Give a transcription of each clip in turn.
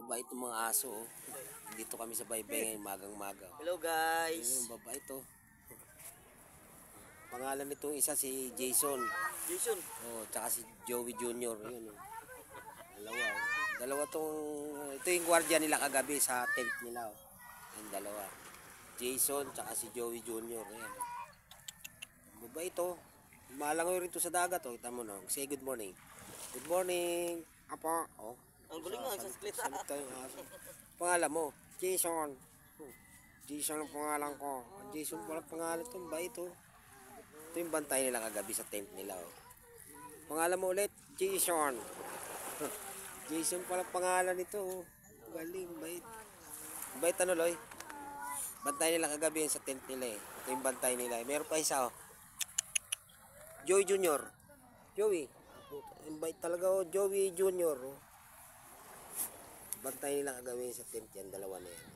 Mabait itong mga aso. Oh. Dito kami sa baybay ngayon, magang-maga. Oh. Hello guys. Ayun, mabait to. Pangalan nitong isa si Jason. Jason. Oh, tsaka si Joey Jr. Yun. Oh. Dalawa. Oh. Dalawa tong, ito yung gwardiya nila kagabi sa tent nila. Oh. Yung dalawa. Jason tsaka si Joey Jr. Ayan. Mabait to. Malangoy rin to sa dagat. Oh. Kita mo no. Say good morning. Good morning. Apa? Oh. Ang guling nga sa split. Pangalan mo? Jason. Jason ang pangalan ko. Jason pala pangalan to. Mabait to. Ito yung bantay nila kagabi sa tent nila. Oh. Pangalan mo ulit? Jason. Jason pala pangalan nito. Oh. Galing, bait. Bait ano, Loy? Bantay nila kagabi sa tent nila eh. Ito yung bantay nila. Meron pa isa oh. Joey Jr. Joey. Ang bait talaga oh. Joey Jr. Oh. Bantay nila kagabi sa tent yan. Dalawa na yan.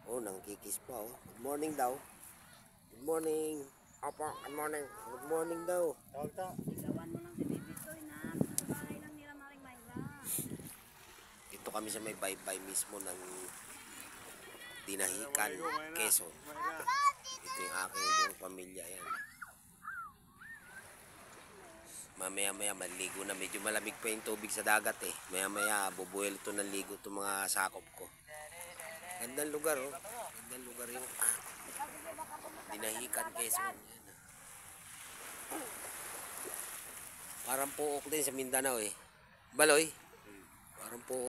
Oh, nangkikis pa oh. Good morning daw. Good morning. Apa, good morning. Good morning daw. Sigawan mo lang si Baby Toy na. Bahay lang nila Maring Mayra. Dito kami sa may baybay mismo ng Dinahican, Quezon. Ito yung aking buong pamilya. Yan. Mamaya-maya maligo na. Medyo malamig pa yung tubig sa dagat eh. Maya-maya bubuel ito ng ligo itong mga sakop ko. Gandang lugar oh. Gandang lugar yung Dinahican, Quezon. Yan. Parang Pook din sa Mindanao eh. Baloy? Parang Pook.